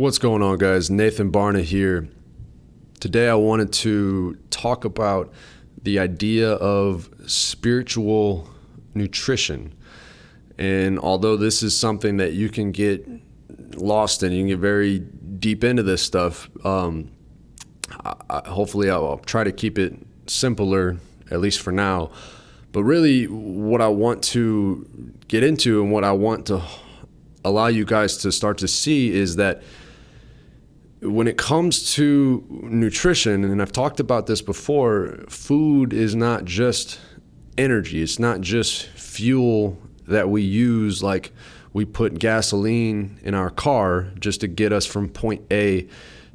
What's going on, guys? Nathan Barna here. Today I wanted to talk about the idea of spiritual nutrition. And although this is something that you can get lost in, you can get very deep into this stuff, hopefully I'll try to keep it simpler, at least for now. But really what I want to get into and what I want to allow you guys to start to see is that when it comes to nutrition, and I've talked about this before, food is not just energy. It's not just fuel that we use like we put gasoline in our car just to get us from point A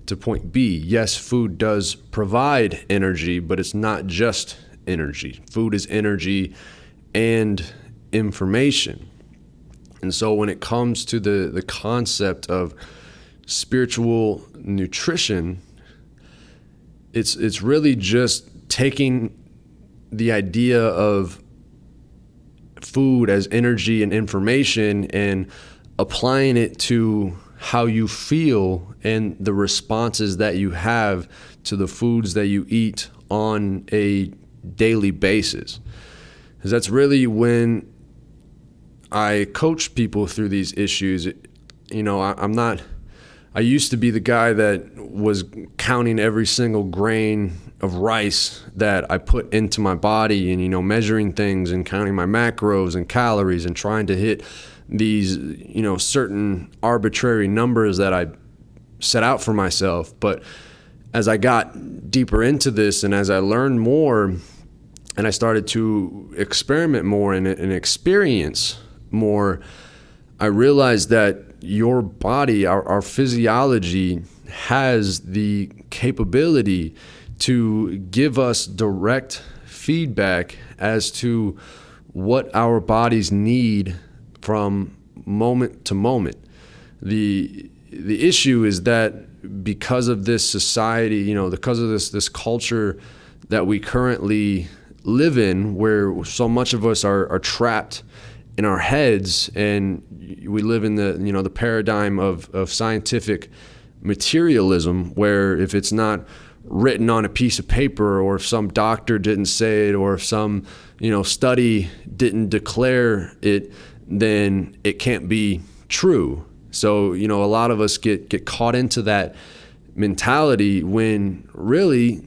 to point B. Yes, food does provide energy, but it's not just energy. Food is energy and information. And so when it comes to the concept of spiritual nutrition, it's really just taking the idea of food as energy and information and applying it to how you feel and the responses that you have to the foods that you eat on a daily basis. Because that's really when I coach people through these issues. I used to be the guy that was counting every single grain of rice that I put into my body and, measuring things and counting my macros and calories and trying to hit these, certain arbitrary numbers that I set out for myself. But as I got deeper into this and as I learned more and I started to experiment more and experience more, I realized that your body, our physiology, has the capability to give us direct feedback as to what our bodies need from moment to moment. The issue is that because of this society, because of this culture that we currently live in, where so much of us are trapped in our heads, and we live in the paradigm of scientific materialism, where if it's not written on a piece of paper, or if some doctor didn't say it, or if some study didn't declare it, then it can't be true. So a lot of us get caught into that mentality when really,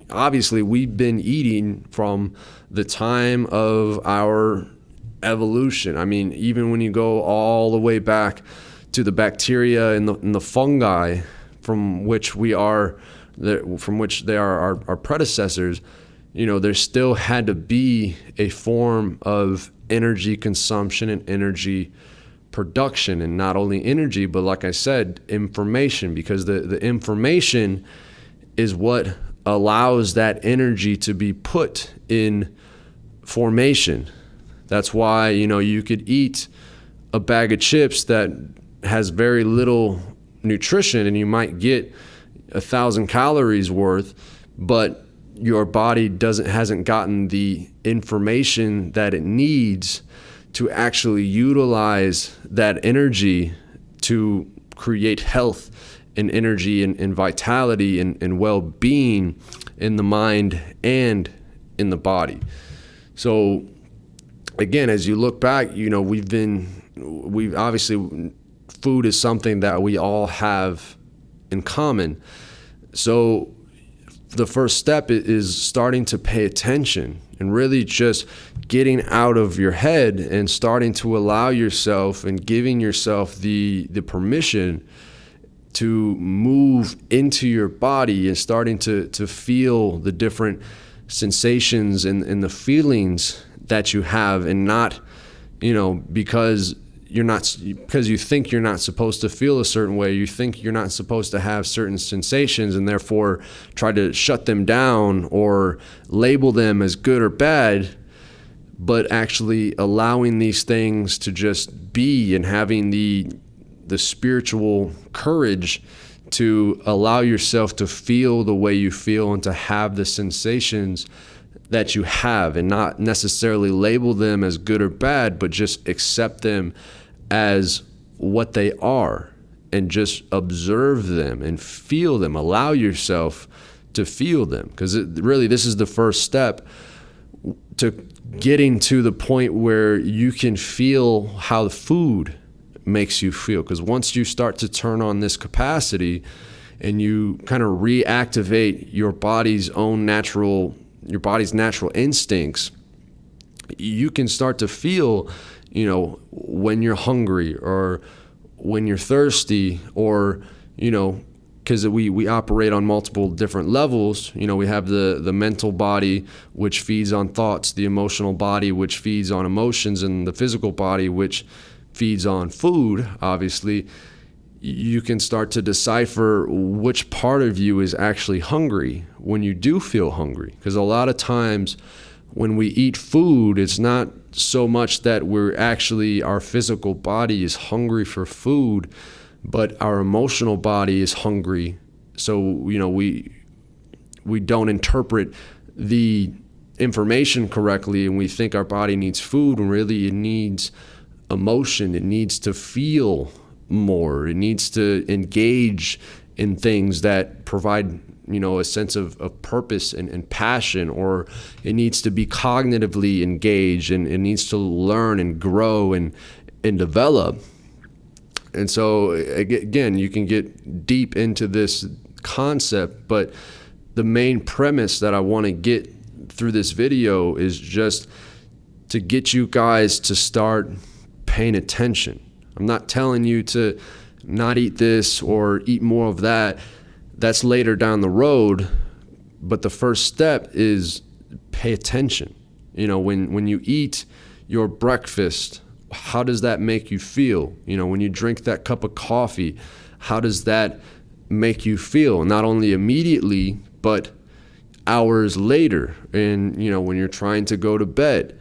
obviously, we've been eating from the time of our evolution. I mean, even when you go all the way back to the bacteria and the fungi from which they are our predecessors, there still had to be a form of energy consumption and energy production, and not only energy, but like I said, information, because the information is what allows that energy to be put in formation. That's why, you could eat a bag of chips that has very little nutrition and you might get 1,000 calories worth, but your body hasn't gotten the information that it needs to actually utilize that energy to create health and energy and vitality and well-being in the mind and in the body. So again, as you look back, we've obviously, food is something that we all have in common. So the first step is starting to pay attention and really just getting out of your head and starting to allow yourself and giving yourself the permission to move into your body and starting to feel the different sensations and the feelings that you have, and not, because you think you're not supposed to feel a certain way, you think you're not supposed to have certain sensations, and therefore try to shut them down or label them as good or bad, but actually allowing these things to just be and having the spiritual courage to allow yourself to feel the way you feel and to have the sensations that you have, and not necessarily label them as good or bad, but just accept them as what they are. and just observe them and feel them. Allow yourself to feel them, because really this is the first step to getting to the point where you can feel how the food makes you feel. Because once you start to turn on this capacity and you kind of reactivate your body's natural instincts, you can start to feel, when you're hungry or when you're thirsty, or, because we operate on multiple different levels. We have the mental body, which feeds on thoughts, the emotional body, which feeds on emotions, and the physical body, which feeds on food. Obviously, you can start to decipher which part of you is actually hungry when you do feel hungry. Because a lot of times when we eat food, it's not so much that our physical body is hungry for food, but our emotional body is hungry. So, we don't interpret the information correctly, and we think our body needs food, when really it needs emotion. It needs to feel more. It needs to engage in things that provide, a sense of purpose and passion, or it needs to be cognitively engaged, and it needs to learn and grow and develop. And so, again, you can get deep into this concept, but the main premise that I want to get through this video is just to get you guys to start paying attention. I'm not telling you to not eat this or eat more of that. That's later down the road. But the first step is pay attention. When you eat your breakfast, how does that make you feel? When you drink that cup of coffee, how does that make you feel? Not only immediately, but hours later. And, when you're trying to go to bed.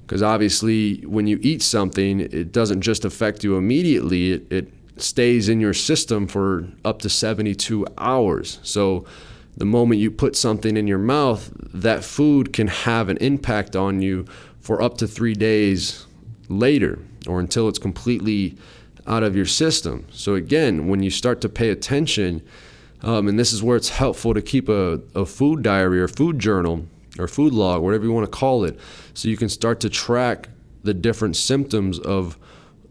Because obviously, when you eat something, it doesn't just affect you immediately. It stays in your system for up to 72 hours. So the moment you put something in your mouth, that food can have an impact on you for up to 3 days later, or until it's completely out of your system. So again, when you start to pay attention, and this is where it's helpful to keep a food diary or food journal or food log, whatever you want to call it, so you can start to track the different symptoms of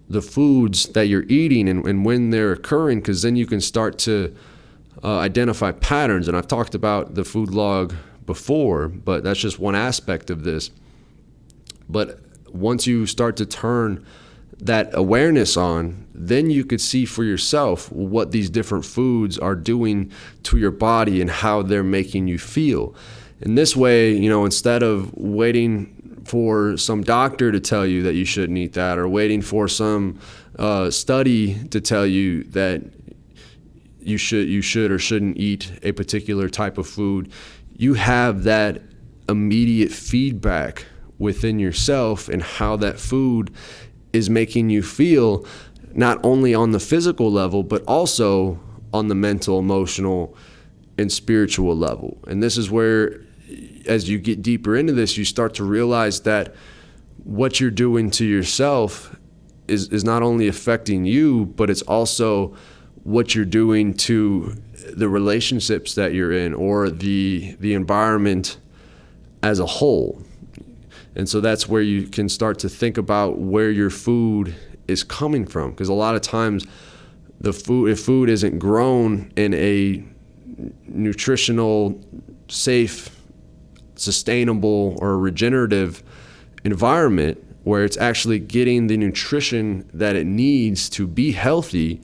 the foods that you're eating and when they're occurring, because then you can start to identify patterns. And I've talked about the food log before, but that's just one aspect of this. But once you start to turn that awareness on, then you could see for yourself what these different foods are doing to your body and how they're making you feel. And this way, instead of waiting for some doctor to tell you that you shouldn't eat that, or waiting for some study to tell you that you should or shouldn't eat a particular type of food, you have that immediate feedback within yourself and how that food is making you feel, not only on the physical level, but also on the mental, emotional, and spiritual level. And this is where, as you get deeper into this, you start to realize that what you're doing to yourself is not only affecting you, but it's also what you're doing to the relationships that you're in, or the environment as a whole. And so that's where you can start to think about where your food is coming from. Because a lot of times if food isn't grown in a nutritional, safe, sustainable, or regenerative environment where it's actually getting the nutrition that it needs to be healthy,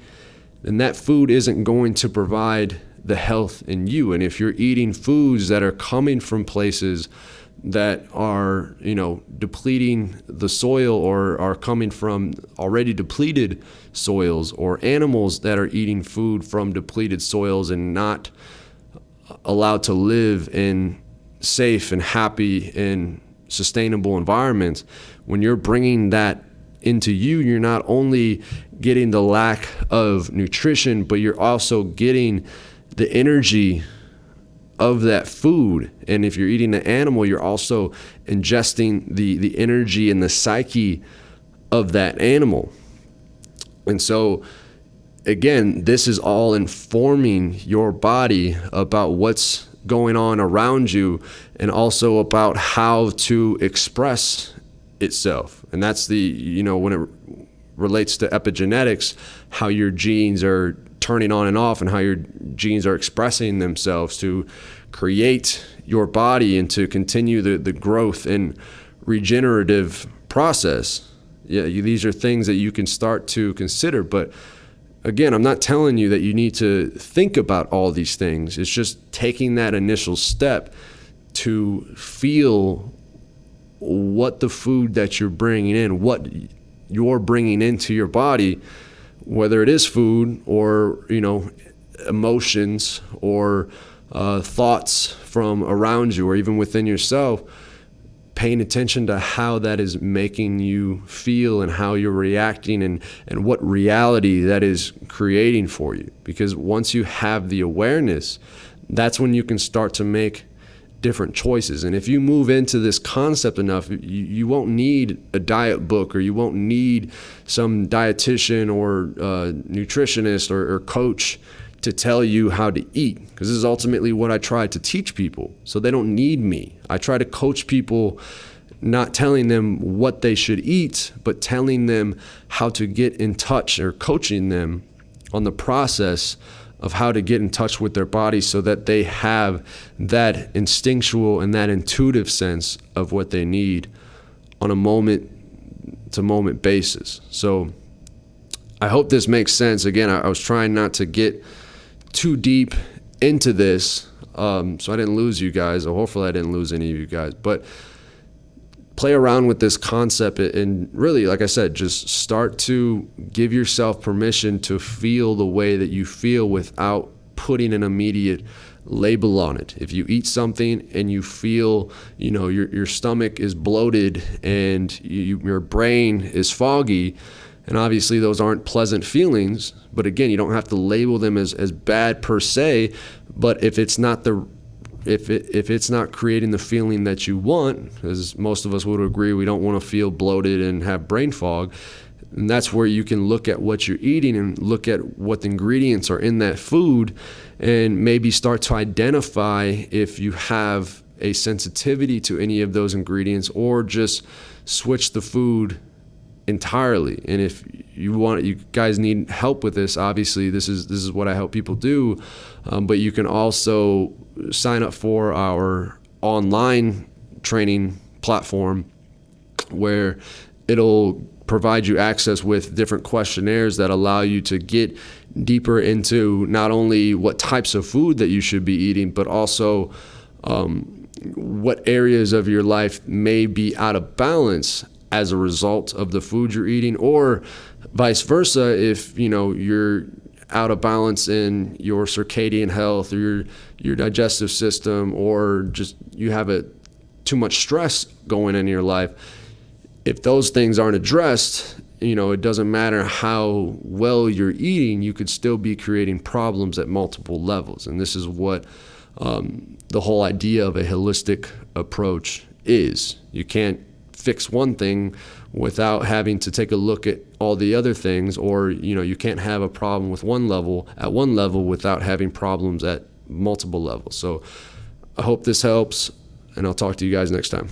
then that food isn't going to provide the health in you. And if you're eating foods that are coming from places that are, depleting the soil, or are coming from already depleted soils, or animals that are eating food from depleted soils and not allowed to live in safe and happy and sustainable environments, when you're bringing that into you, you're not only getting the lack of nutrition, but you're also getting the energy of that food. And if you're eating an animal, you're also ingesting the energy and the psyche of that animal. And so again, this is all informing your body about what's going on around you and also about how to express itself. And that's when it relates to epigenetics, how your genes are turning on and off and how your genes are expressing themselves to create your body and to continue the growth and regenerative process. Yeah, these are things that you can start to consider. But again, I'm not telling you that you need to think about all these things. It's just taking that initial step to feel what the food that you're bringing in, what you're bringing into your body, whether it is food or, emotions or thoughts from around you or even within yourself, paying attention to how that is making you feel and how you're reacting and what reality that is creating for you. Because once you have the awareness, that's when you can start to make different choices. And if you move into this concept enough, you won't need a diet book, or you won't need some dietitian or nutritionist or coach to tell you how to eat, because this is ultimately what I try to teach people. So they don't need me. I try to coach people, not telling them what they should eat, but telling them how to get in touch, or coaching them on the process of how to get in touch with their body so that they have that instinctual and that intuitive sense of what they need on a moment-to-moment basis. So I hope this makes sense. Again, I was trying not to get too deep into this, so I didn't lose you guys, or hopefully I didn't lose any of you guys. But play around with this concept and really, like I said, just start to give yourself permission to feel the way that you feel without putting an immediate label on it. If you eat something and you feel, your stomach is bloated and your brain is foggy, and obviously those aren't pleasant feelings, but again, you don't have to label them as bad per se. But if it's not if it's not creating the feeling that you want, as most of us would agree, we don't want to feel bloated and have brain fog, and that's where you can look at what you're eating and look at what the ingredients are in that food, and maybe start to identify if you have a sensitivity to any of those ingredients, or just switch the food entirely. And if you guys need help with this, obviously this is what I help people do, but you can also sign up for our online training platform, where it'll provide you access with different questionnaires that allow you to get deeper into not only what types of food that you should be eating, but also what areas of your life may be out of balance as a result of the food you're eating, or vice versa. If you're out of balance in your circadian health or your digestive system, or just you have too much stress going in your life, if those things aren't addressed, it doesn't matter how well you're eating, you could still be creating problems at multiple levels. And this is what the whole idea of a holistic approach is. You can't fix one thing without having to take a look at all the other things, or you can't have a problem with one level without having problems at multiple levels. So I hope this helps, and I'll talk to you guys next time.